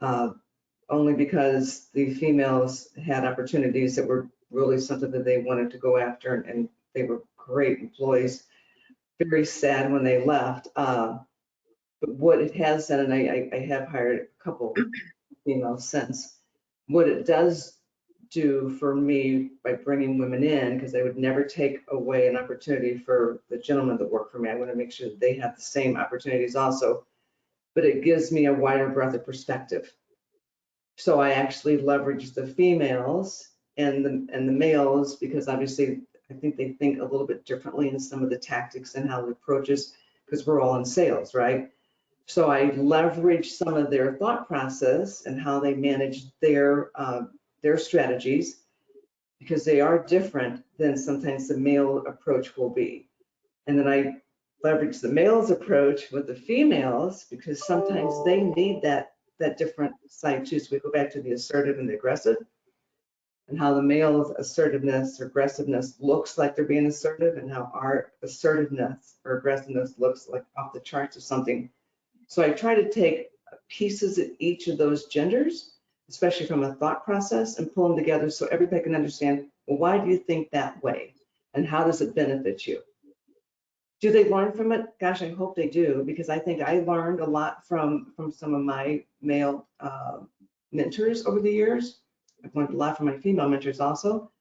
only because the females had opportunities that were really something that they wanted to go after, and they were great employees. Very sad when they left. But what it has done, and I have hired a couple females since, what it does do for me by bringing women in, because I would never take away an opportunity for the gentlemen that work for me. I want to make sure that they have the same opportunities also, but it gives me a wider breadth of perspective. So I actually leverage the females and the males, because obviously I think they think a little bit differently in some of the tactics and how they approach us, because we're all in sales, right? So I leverage some of their thought process and how they manage their strategies, because they are different than sometimes the male approach will be. And then I leverage the male's approach with the females, because sometimes they need that different side too. So we go back to the assertive and the aggressive, and how the male's assertiveness or aggressiveness looks like they're being assertive, and how our assertiveness or aggressiveness looks like off the charts or something. So I try to take pieces of each of those genders, especially from a thought process, and pull them together so everybody can understand, well, why do you think that way? And how does it benefit you? Do they learn from it? Gosh, I hope they do, because I think I learned a lot from some of my male mentors over the years. I've learned a lot from my female mentors also.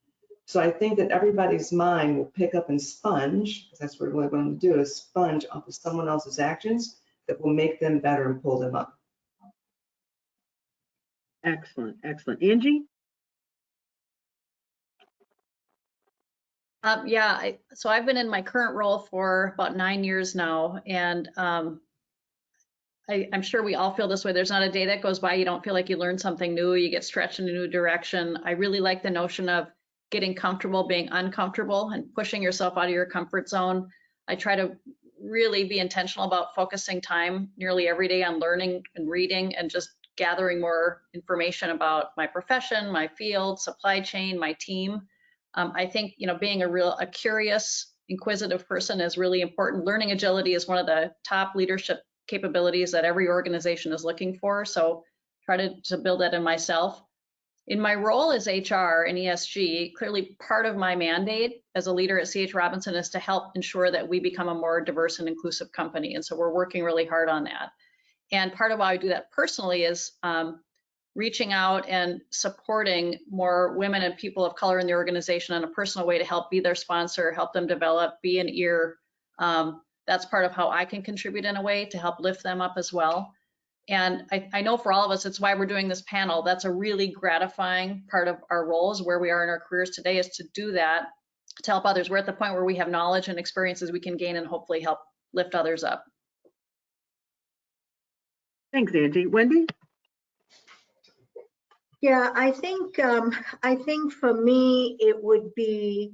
So I think that everybody's mind will pick up and sponge, because that's what we're going to do, is sponge off of someone else's actions that will make them better and pull them up. Excellent, excellent. Angie? Yeah, so I've been in my current role for about 9 years now, and I'm sure we all feel this way. There's not a day that goes by you don't feel like you learned something new, you get stretched in a new direction. I really like the notion of getting comfortable being uncomfortable and pushing yourself out of your comfort zone. I try to really be intentional about focusing time nearly every day on learning and reading and just gathering more information about my profession, my field, supply chain, my team. I think, being a curious, inquisitive person is really important. Learning agility is one of the top leadership capabilities that every organization is looking for. So try to build that in myself. In my role as HR and ESG, clearly part of my mandate as a leader at CH Robinson is to help ensure that we become a more diverse and inclusive company. And so we're working really hard on that. And part of how I do that personally is reaching out and supporting more women and people of color in the organization in a personal way to help be their sponsor, help them develop, be an ear. That's part of how I can contribute in a way to help lift them up as well. And I know for all of us, it's why we're doing this panel. That's a really gratifying part of our roles, where we are in our careers today, is to do that, to help others. We're at the point where we have knowledge and experiences we can gain and hopefully help lift others up. Thanks, Angie. Wendy? Yeah, I think for me, it would be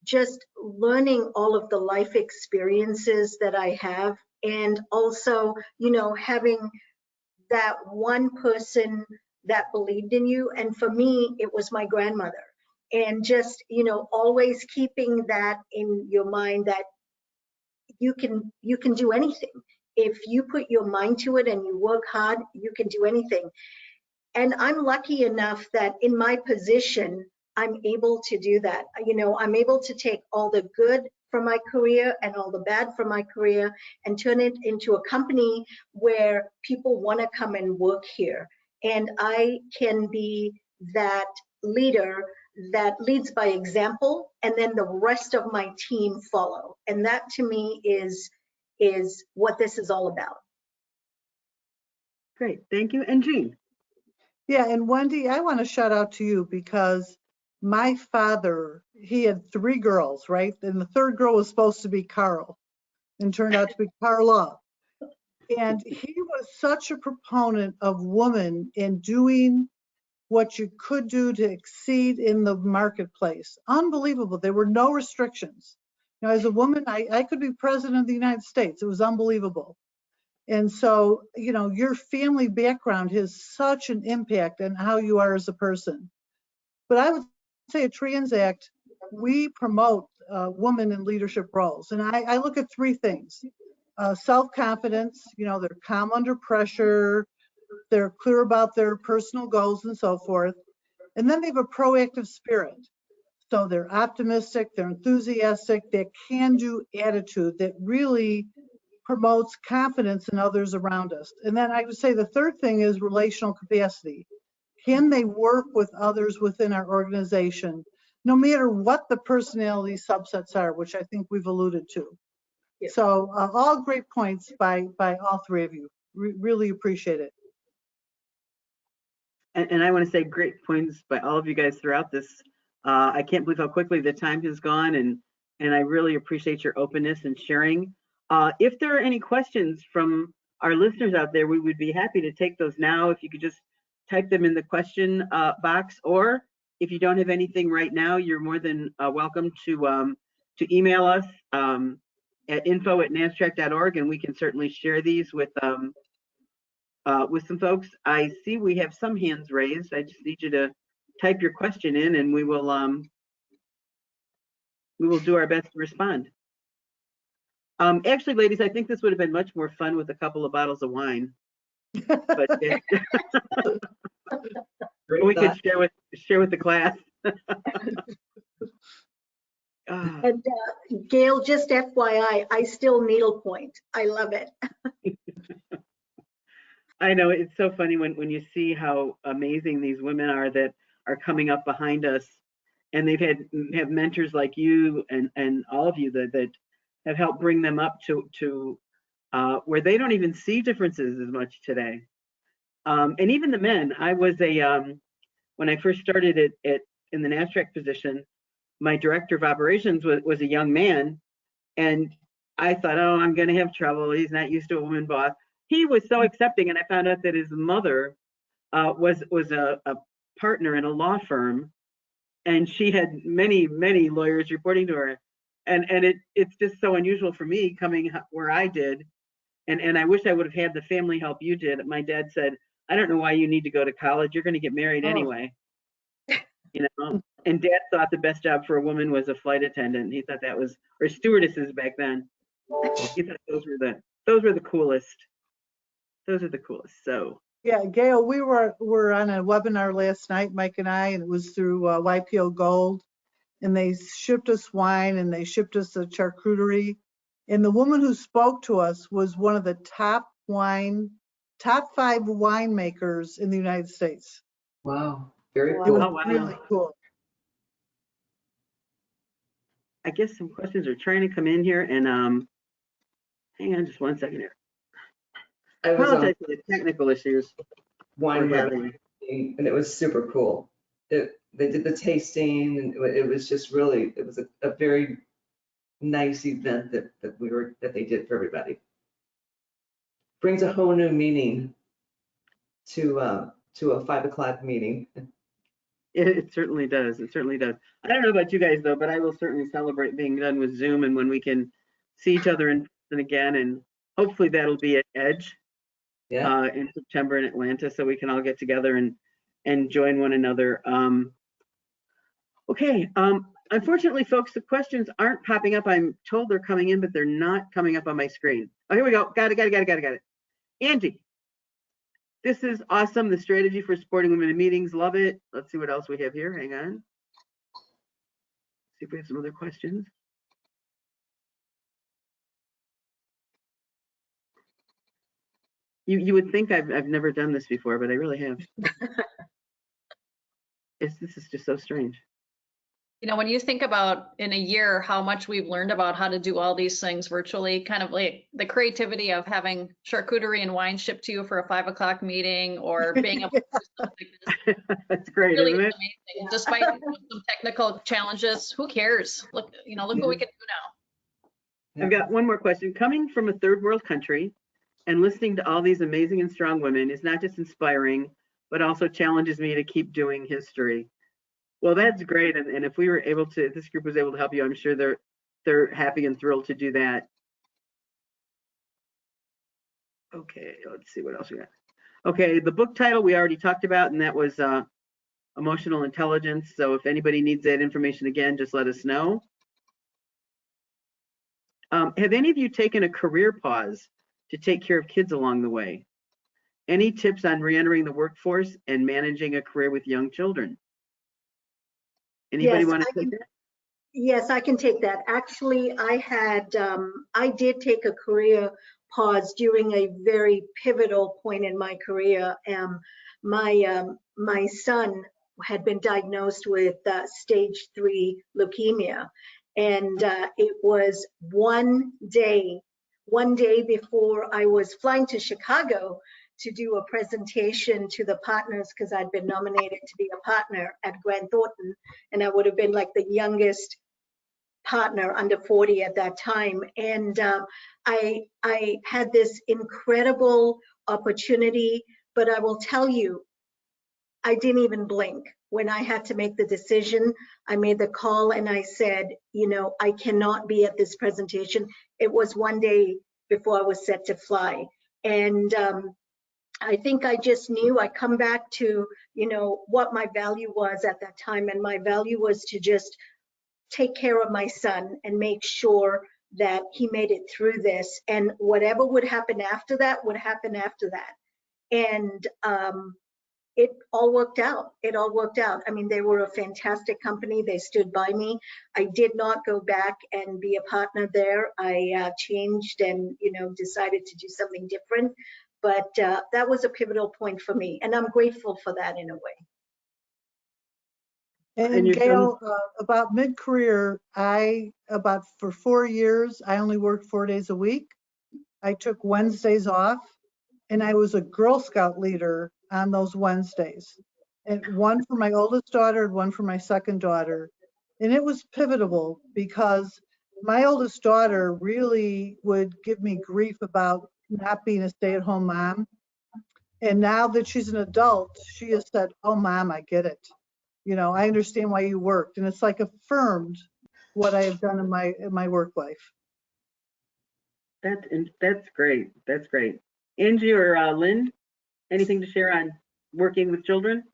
just learning all of the life experiences that I have, and also, having that one person that believed in you. And for me, it was my grandmother. And just, always keeping that in your mind, that you can do anything. If you put your mind to it and you work hard, you can do anything. And I'm lucky enough that in my position, I'm able to do that. I'm able to take all the good from my career and all the bad from my career and turn it into a company where people want to come and work here. And I can be that leader that leads by example, and then the rest of my team follow. And that to me is what this is all about. Great, thank you. And Jean? Yeah, and Wendy, I want to shout out to you, because my father, he had 3 girls, right? And the 3rd girl was supposed to be Carl and turned out to be Carla. And he was such a proponent of women in doing what you could do to exceed in the marketplace. Unbelievable. There were no restrictions. As a woman, I could be president of the United States. It was unbelievable. And so, your family background has such an impact on how you are as a person. But I would say at Transact, we promote women in leadership roles. And I look at 3 things. Self-confidence, they're calm under pressure, they're clear about their personal goals and so forth. And then they have a proactive spirit. So they're optimistic, they're enthusiastic, that can-do attitude that really promotes confidence in others around us. And then I would say the 3rd thing is relational capacity. Can they work with others within our organization, no matter what the personality subsets are, which I think we've alluded to. Yeah. So all great points by all 3 of you. Really appreciate it. And I want to say great points by all of you guys throughout this. I can't believe how quickly the time has gone, and I really appreciate your openness and sharing. If there are any questions from our listeners out there, we would be happy to take those now. If you could just type them in the question box, or if you don't have anything right now, you're more than welcome to email us at info@nastrack.org, and we can certainly share these with some folks. I see we have some hands raised. I just need you to type your question in, and we will do our best to respond. Actually, ladies, I think this would have been much more fun with a couple of bottles of wine. But we could share with the class. And Gail, just FYI, I still needlepoint. I love it. I know, it's so funny when you see how amazing these women are that are coming up behind us and they've have mentors like you and all of you that have helped bring them up to where they don't even see differences as much today. And even the men, I was when I first started in the NASTRAC position, my director of operations was a young man, and I thought, oh, I'm going to have trouble. He's not used to a woman boss. He was so accepting, and I found out that his mother was a partner in a law firm, and she had many lawyers reporting to her, and it's just so unusual for me coming where I did, and I wish I would have had the family help you did. My dad said, I don't know why you need to go to college. You're going to get married anyway. You know, and Dad thought the best job for a woman was a flight attendant. He thought that was, or stewardesses back then. He thought those were the coolest. Those are the coolest. So Yeah, Gail, we were on a webinar last night, Mike and I, and it was through YPO Gold, and they shipped us wine and they shipped us a charcuterie. And the woman who spoke to us was one of the top 5 winemakers in the United States. Wow, very It cool. was Oh, wow. really cool. I guess some questions are trying to come in here, and hang on just 1 second here. I was on Apologize for the technical issues. wine We're webinar, and it was super cool. They did the tasting, and it was just really, it was a very nice event that they did for everybody. Brings a whole new meaning to a 5 o'clock meeting. It certainly does. It certainly does. I don't know about you guys though, but I will certainly celebrate being done with Zoom and when we can see each other in person again, and hopefully that'll be at Edge Yeah. in September in Atlanta, so we can all get together and join one another. Okay. Unfortunately, folks, the questions aren't popping up. I'm told they're coming in, but they're not coming up on my screen. Oh, here we go. Got it. Angie, this is awesome. The strategy for supporting women in meetings. Love it. Let's see what else we have here. Hang on. See if we have some other questions. You would think I've never done this before, but I really have. This is just so strange. You know, when you think about in a year how much we've learned about how to do all these things virtually, kind of like the creativity of having charcuterie and wine shipped to you for a 5 o'clock meeting, or being able to do stuff like this. That's great, Really isn't it? amazing. Despite some technical challenges, who cares? Look what we can do now. I've got one more question. Coming from a third world country and listening to all these amazing and strong women is not just inspiring, but also challenges me to keep doing history. Well, that's great. And if we were able to, if this group was able to help you, I'm sure they're happy and thrilled to do that. Okay, let's see what else we got. Okay, the book title we already talked about, and that was Emotional Intelligence. So if anybody needs that information again, just let us know. Have any of you taken a career pause to take care of kids along the way? Any tips on re-entering the workforce and managing a career with young children? Anybody Yes, want to take that? Yes, I can take that. Actually, I did take a career pause during a very pivotal point in my career. My son had been diagnosed with stage 3 leukemia, and it was one day before I was flying to Chicago to do a presentation to the partners, because I'd been nominated to be a partner at Grant Thornton, and I would have been like the youngest partner under 40 at that time. And I had this incredible opportunity, but I will tell you, I didn't even blink. When I had to make the decision, I made the call and I said, I cannot be at this presentation. It was one day before I was set to fly. And I think I just knew. I come back to, what my value was at that time. And my value was to just take care of my son and make sure that he made it through this. And whatever would happen after that would happen after that. And it all worked out. I mean, they were a fantastic company. They stood by me. I did not go back and be a partner there. I changed and, decided to do something different. But that was a pivotal point for me. And I'm grateful for that in a way. And your Gail, about mid-career, for 4 years, I only worked 4 days a week. I took Wednesdays off, and I was a Girl Scout leader on those Wednesdays. And one for my oldest daughter and one for my second daughter. And it was pivotal because my oldest daughter really would give me grief about not being a stay-at-home mom. And now that she's an adult, she has said, "Oh, Mom, I get it. You know, I understand why you worked." And it's like affirmed what I have done in my work life. That's great. That's great. Angie or Lynn, anything to share on working with children?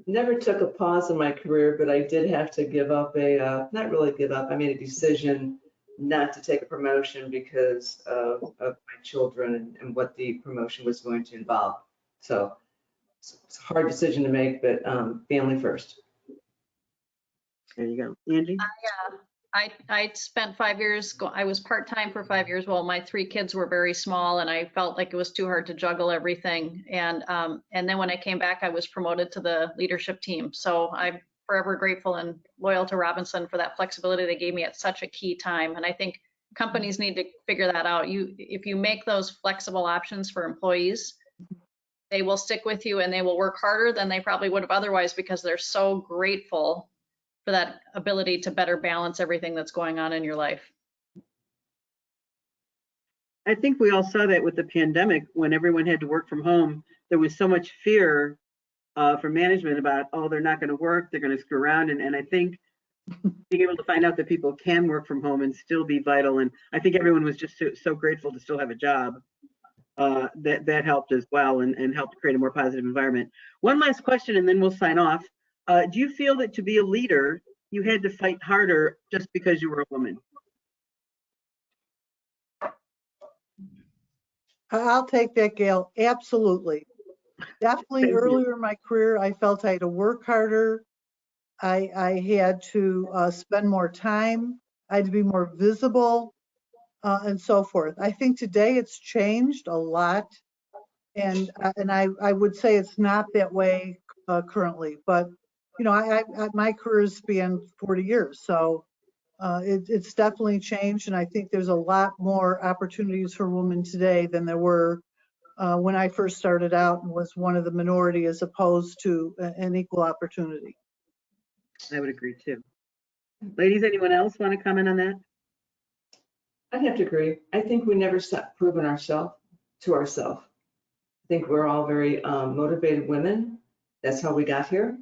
Never took a pause in my career, but I did have to give up not really give up. I made a decision not to take a promotion because of my children and what the promotion was going to involve. So it's a hard decision to make, but family first. There you go. Angie? I spent 5 years, I was part-time for 5 years while my 3 kids were very small, and I felt like it was too hard to juggle everything. And then when I came back, I was promoted to the leadership team. So I'm forever grateful and loyal to Robinson for that flexibility they gave me at such a key time. And I think companies need to figure that out. If you make those flexible options for employees, they will stick with you and they will work harder than they probably would have otherwise because they're so grateful for that ability to better balance everything that's going on in your life. I think we all saw that with the pandemic when everyone had to work from home. There was so much fear for management about, oh, they're not going to work, they're going to screw around. And I think being able to find out that people can work from home and still be vital. And I think everyone was just so grateful to still have a job. That helped as well and helped create a more positive environment. One last question and then we'll sign off. Do you feel that to be a leader, you had to fight harder just because you were a woman? I'll take that, Gail. Absolutely. Definitely Thank you. earlier in my career, I felt I had to work harder. I had to spend more time. I had to be more visible and so forth. I think today it's changed a lot. And I would say it's not that way currently. But, you know, my career spanned 40 years. So it's definitely changed. And I think there's a lot more opportunities for women today than there were when I first started out and was one of the minority as opposed to an equal opportunity. I would agree too. Ladies, anyone else want to comment on that? I'd have to agree. I think we never stopped proving ourselves to ourselves. I think we're all very motivated women. That's how we got here.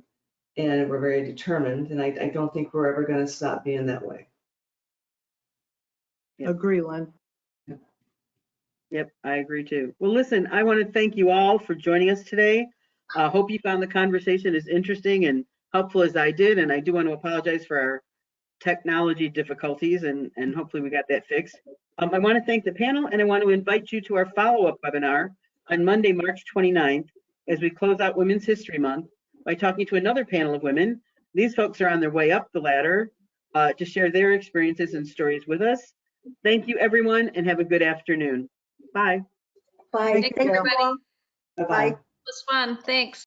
And we're very determined. And I don't think we're ever going to stop being that way. Yep. Agree, Lynn. Yep, I agree too. Well, listen, I want to thank you all for joining us today. I hope you found the conversation as interesting and helpful as I did. And I do want to apologize for our technology difficulties and hopefully we got that fixed. I want to thank the panel and I want to invite you to our follow-up webinar on Monday, March 29th, as we close out Women's History Month by talking to another panel of women. These folks are on their way up the ladder to share their experiences and stories with us. Thank you, everyone, and have a good afternoon. Bye. Bye. Thank Thanks, you, Gail. everybody. Bye-bye. It was fun. Thanks.